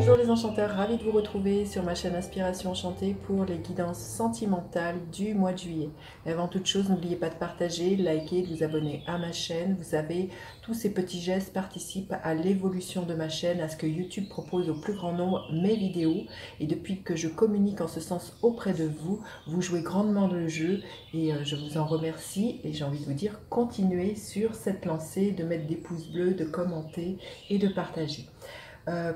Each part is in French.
Bonjour les enchanteurs, ravi de vous retrouver sur ma chaîne Inspiration Enchantée pour les guidances sentimentales du mois de juillet. Et avant toute chose, n'oubliez pas de partager, de liker, de vous abonner à ma chaîne. Vous savez, tous ces petits gestes participent à l'évolution de ma chaîne, à ce que YouTube propose au plus grand nombre mes vidéos. Et depuis que je communique en ce sens auprès de vous, vous jouez grandement le jeu et je vous en remercie. Et j'ai envie de vous dire, continuez sur cette lancée, de mettre des pouces bleus, de commenter et de partager.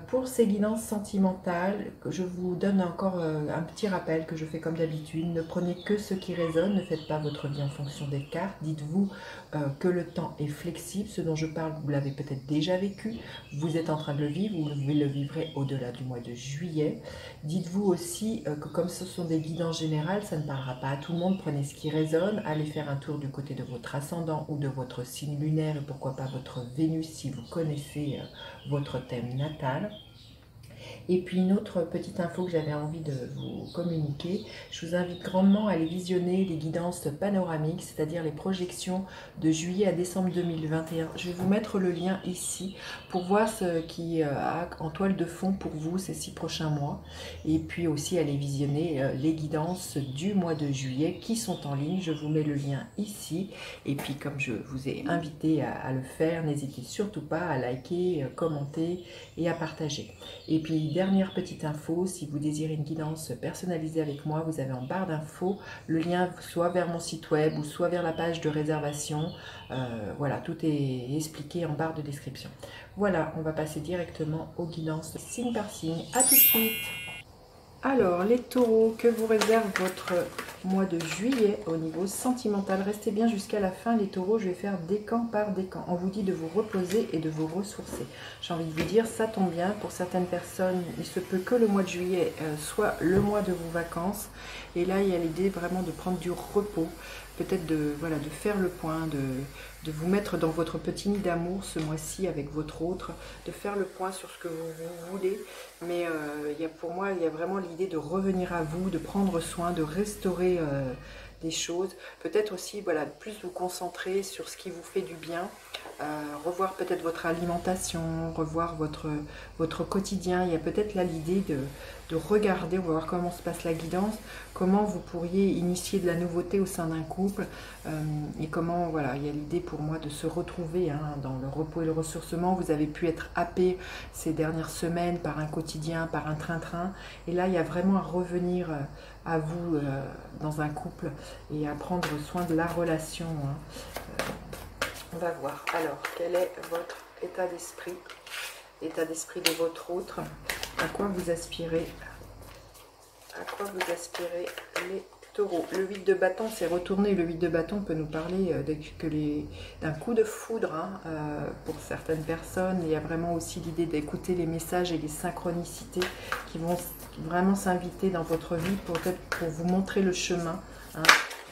Pour ces guidances sentimentales, je vous donne encore un petit rappel que je fais comme d'habitude. Ne prenez que ce qui résonne, ne faites pas votre vie en fonction des cartes. Dites-vous que le temps est flexible. Ce dont je parle, vous l'avez peut-être déjà vécu. Vous êtes en train de le vivre, vous le vivrez au-delà du mois de juillet. Dites-vous aussi que comme ce sont des guidances générales, ça ne parlera pas à tout le monde. Prenez ce qui résonne. Allez faire un tour du côté de votre ascendant ou de votre signe lunaire et pourquoi pas votre Vénus si vous connaissez votre thème natal. Et puis une autre petite info que j'avais envie de vous communiquer, je vous invite grandement à aller visionner les guidances panoramiques, c'est-à-dire les projections de juillet à décembre 2021. Je vais vous mettre le lien ici pour voir ce qui a en toile de fond pour vous ces 6 prochains mois. Et puis aussi aller visionner les guidances du mois de juillet qui sont en ligne. Je vous mets le lien ici. Et puis comme je vous ai invité à le faire, n'hésitez surtout pas à liker, commenter et à partager. Et puis dernière petite info, si vous désirez une guidance personnalisée avec moi, vous avez en barre d'infos le lien soit vers mon site web ou soit vers la page de réservation. Voilà, tout est expliqué en barre de description. Voilà, on va passer directement aux guidances signe par signe. À tout de suite. Alors, les taureaux, que vous réserve votre mois de juillet au niveau sentimental? Restez bien jusqu'à la fin, les taureaux. Je vais faire décan par décan. On vous dit de vous reposer et de vous ressourcer. J'ai envie de vous dire, ça tombe bien. Pour certaines personnes, il se peut que le mois de juillet soit le mois de vos vacances. Et là, il y a l'idée vraiment de prendre du repos. Peut-être de faire le point, de vous mettre dans votre petit nid d'amour ce mois-ci avec votre autre, de faire le point sur ce que vous voulez. Mais pour moi, il y a vraiment l'idée de revenir à vous, de prendre soin, de restaurer des choses. Peut-être aussi, voilà, plus vous concentrer sur ce qui vous fait du bien. Revoir peut-être votre alimentation, revoir votre quotidien. Il y a peut-être là l'idée de regarder, on va voir comment se passe la guidance, comment vous pourriez initier de la nouveauté au sein d'un couple et comment, voilà, il y a l'idée pour moi de se retrouver dans le repos et le ressourcement. Vous avez pu être happé ces dernières semaines par un quotidien, par un train-train et là il y a vraiment à revenir à vous dans un couple et à prendre soin de la relation. On va voir. Alors, quel est votre état d'esprit? L'état d'esprit de votre autre? À quoi vous aspirez? À quoi vous aspirez les taureaux? Le 8 de bâton s'est retourné. Le 8 de bâton peut nous parler d'un coup de foudre pour certaines personnes. Il y a vraiment aussi l'idée d'écouter les messages et les synchronicités qui vont vraiment s'inviter dans votre vie pour vous montrer le chemin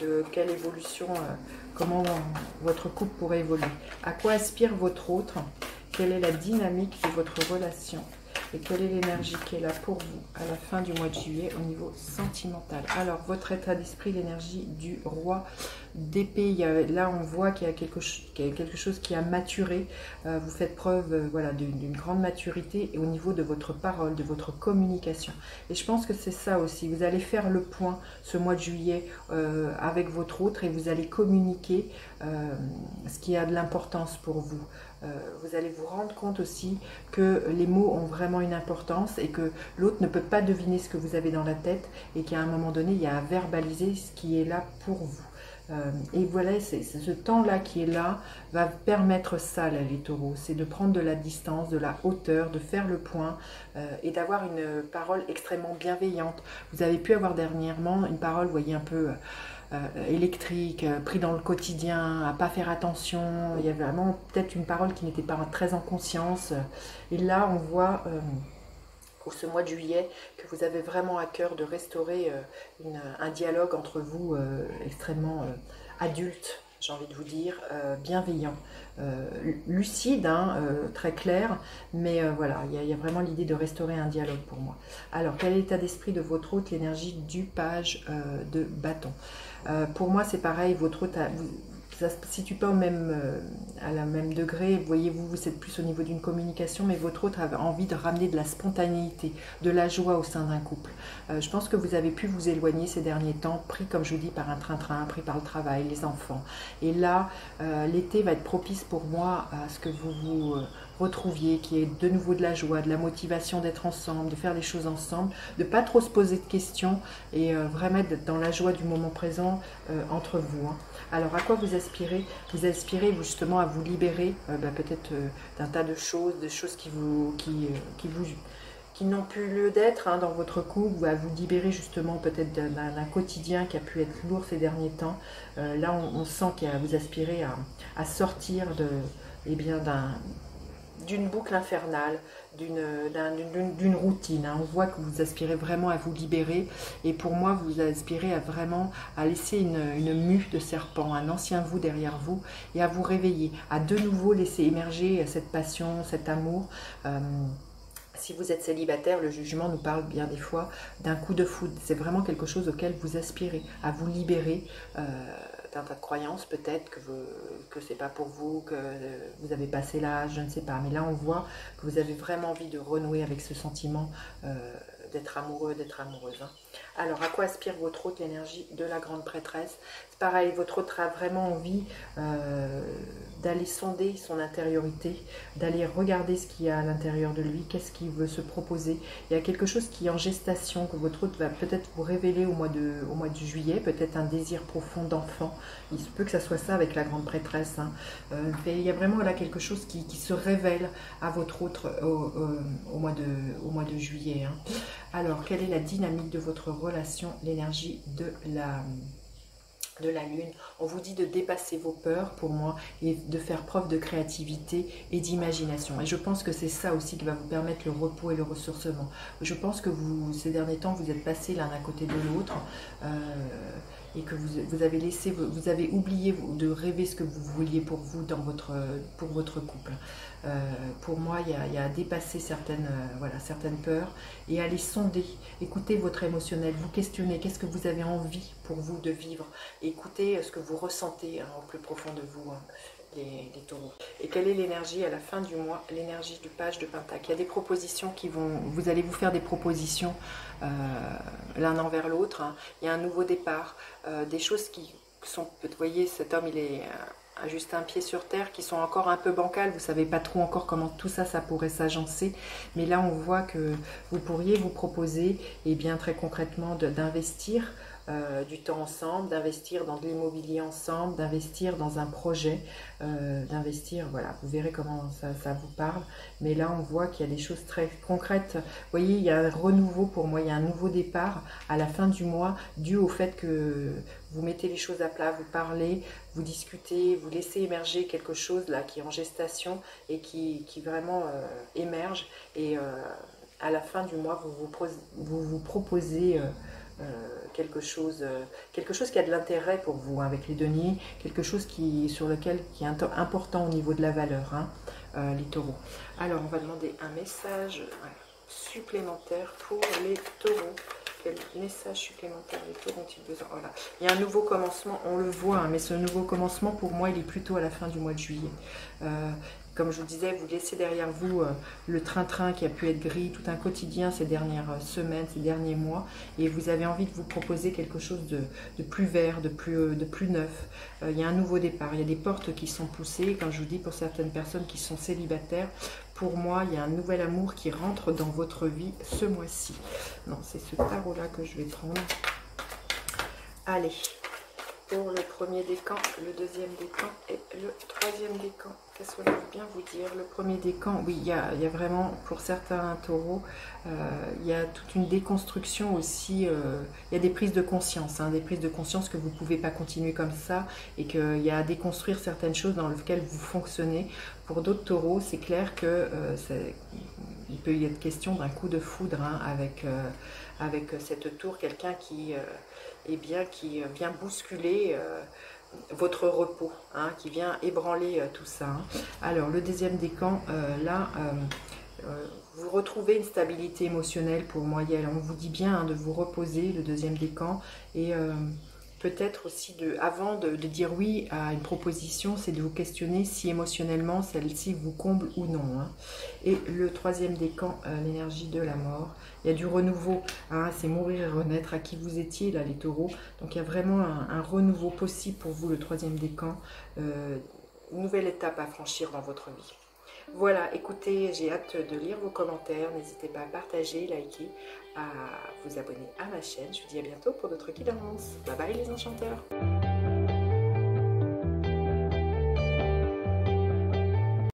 de quelle évolution, comment votre couple pourrait évoluer. À quoi aspire votre autre? Quelle est la dynamique de votre relation? Et quelle est l'énergie qui est là pour vous à la fin du mois de juillet au niveau sentimental? Alors, votre état d'esprit, l'énergie du roi d'épée. Là, on voit qu'il y a quelque chose qui a maturé. Vous faites preuve voilà, d'une grande maturité et au niveau de votre parole, de votre communication. Et je pense que c'est ça aussi. Vous allez faire le point ce mois de juillet avec votre autre et vous allez communiquer ce qui a de l'importance pour vous. Vous allez vous rendre compte aussi que les mots ont vraiment une importance et que l'autre ne peut pas deviner ce que vous avez dans la tête et qu'à un moment donné, il y a à verbaliser ce qui est là pour vous. Et voilà, c'est ce temps-là qui est là va permettre ça, là, les taureaux. C'est de prendre de la distance, de la hauteur, de faire le point et d'avoir une parole extrêmement bienveillante. Vous avez pu avoir dernièrement une parole, vous voyez, un peu électrique, pris dans le quotidien, à pas faire attention. Il y avait vraiment peut-être une parole qui n'était pas très en conscience. Et là, on voit pour ce mois de juillet que vous avez vraiment à cœur de restaurer un dialogue entre vous extrêmement adulte, j'ai envie de vous dire, bienveillant, lucide, très clair, mais voilà, il y a vraiment l'idée de restaurer un dialogue pour moi. Alors, quel est l'état d'esprit de votre hôte? L'énergie du page de bâton. Pour moi, c'est pareil, votre hôte ça se situe pas au même, à la même degré. Voyez-vous, vous êtes plus au niveau d'une communication, mais votre autre a envie de ramener de la spontanéité, de la joie au sein d'un couple. Je pense que vous avez pu vous éloigner ces derniers temps, pris, comme je vous dis, par un train-train, pris par le travail, les enfants. Et là, l'été va être propice pour moi à ce que vous vous retrouviez, qu'il y ait de nouveau de la joie, de la motivation d'être ensemble, de faire les choses ensemble, de pas trop se poser de questions et vraiment être dans la joie du moment présent entre vous. Hein. Alors à quoi vous aspirez? Vous aspirez justement à vous libérer peut-être d'un tas de choses qui n'ont plus lieu d'être dans votre couple, ou à vous libérer justement peut-être d'un quotidien qui a pu être lourd ces derniers temps. Là on sent que vous aspirez à sortir d'une boucle infernale, d'une routine. Hein. On voit que vous aspirez vraiment à vous libérer, et pour moi vous aspirez à laisser une mue de serpent, un ancien vous derrière vous, et à vous réveiller, à de nouveau laisser émerger cette passion, cet amour. Si vous êtes célibataire, le jugement nous parle bien des fois d'un coup de foudre. C'est vraiment quelque chose auquel vous aspirez, à vous libérer d'un tas de croyances peut-être, que c'est pas pour vous, que vous avez passé l'âge, je ne sais pas. Mais là, on voit que vous avez vraiment envie de renouer avec ce sentiment d'être amoureux, d'être amoureuse. Hein. Alors, à quoi aspire votre hôte, l'énergie de la grande prêtresse? C'est pareil, votre hôte a vraiment envie d'aller sonder son intériorité, d'aller regarder ce qu'il y a à l'intérieur de lui, qu'est-ce qu'il veut se proposer. Il y a quelque chose qui est en gestation, que votre hôte va peut-être vous révéler au mois de juillet, peut-être un désir profond d'enfant. Il se peut que ça soit ça avec la grande prêtresse. Hein. Il y a vraiment là quelque chose qui se révèle à votre hôte au mois de juillet. Hein. Alors, quelle est la dynamique de votre relation, l'énergie de la lune? On vous dit de dépasser vos peurs pour moi et de faire preuve de créativité et d'imagination. Et je pense que c'est ça aussi qui va vous permettre le repos et le ressourcement. Je pense que ces derniers temps, vous êtes passés l'un à côté de l'autre et que vous avez oublié de rêver ce que vous vouliez pour vous pour votre couple. Pour moi, il y a à dépasser certaines peurs et à les sonder. Écoutez votre émotionnel, vous questionnez qu'est-ce que vous avez envie pour vous de vivre. Écoutez ce que vous ressentez au plus profond de vous, les taureaux. Et quelle est l'énergie à la fin du mois? L'énergie du page de Pentacle. Il y a des propositions vous allez vous faire des propositions l'un envers l'autre. Hein. Il y a un nouveau départ, des choses qui sont, vous voyez, cet homme il est juste un pied sur terre, qui sont encore un peu bancales, vous ne savez pas trop encore comment tout ça pourrait s'agencer, mais là on voit que vous pourriez vous proposer, et bien très concrètement, d'investir du temps ensemble, d'investir dans de l'immobilier ensemble, d'investir dans un projet, d'investir, voilà, vous verrez comment ça vous parle, mais là on voit qu'il y a des choses très concrètes. Vous voyez, il y a un renouveau pour moi, il y a un nouveau départ à la fin du mois, dû au fait que vous mettez les choses à plat, vous parlez, vous discutez, vous laissez émerger quelque chose là qui est en gestation et qui vraiment émerge, et à la fin du mois vous vous proposez quelque chose qui a de l'intérêt pour vous, hein, avec les deniers, quelque chose qui est important au niveau de la valeur, hein, les taureaux. Alors on va demander un message supplémentaire pour les taureaux. Quel message supplémentaire les taureaux ont-ils besoin? Voilà. Il y a un nouveau commencement, on le voit, hein, mais ce nouveau commencement pour moi il est plutôt à la fin du mois de juillet. Comme je vous disais, vous laissez derrière vous le train-train qui a pu être gris, tout un quotidien ces dernières semaines, ces derniers mois, et vous avez envie de vous proposer quelque chose de plus vert, de plus neuf. Il y a un nouveau départ, il y a des portes qui sont poussées, comme je vous dis, pour certaines personnes qui sont célibataires. Pour moi, il y a un nouvel amour qui rentre dans votre vie ce mois-ci. Non, c'est ce tarot-là que je vais prendre. Allez, pour le premier décan, le deuxième décan et le troisième décan. Qu'est-ce que je veux bien vous dire? Le premier décan, oui, il y a vraiment, pour certains taureaux, il y a toute une déconstruction aussi. Il y a des prises de conscience, hein, des prises de conscience que vous ne pouvez pas continuer comme ça, et qu'il y a à déconstruire certaines choses dans lesquelles vous fonctionnez. Pour d'autres taureaux, c'est clair que il peut y être question d'un coup de foudre, hein, avec cette tour, quelqu'un qui vient bousculer votre repos, hein, qui vient ébranler tout ça. Hein. Alors le deuxième décan, vous retrouvez une stabilité émotionnelle pour moi. On vous dit bien, hein, de vous reposer, le deuxième décan, et peut-être aussi, avant de dire oui à une proposition, c'est de vous questionner si émotionnellement celle-ci vous comble ou non. Hein. Et le troisième décan, l'énergie de la mort. Il y a du renouveau, hein, c'est mourir et renaître à qui vous étiez, là, les taureaux. Donc il y a vraiment un renouveau possible pour vous, le troisième décan. Une nouvelle étape à franchir dans votre vie. Voilà, écoutez, j'ai hâte de lire vos commentaires. N'hésitez pas à partager, liker, à vous abonner à ma chaîne. Je vous dis à bientôt pour d'autres guidances. Bye bye les enchanteurs.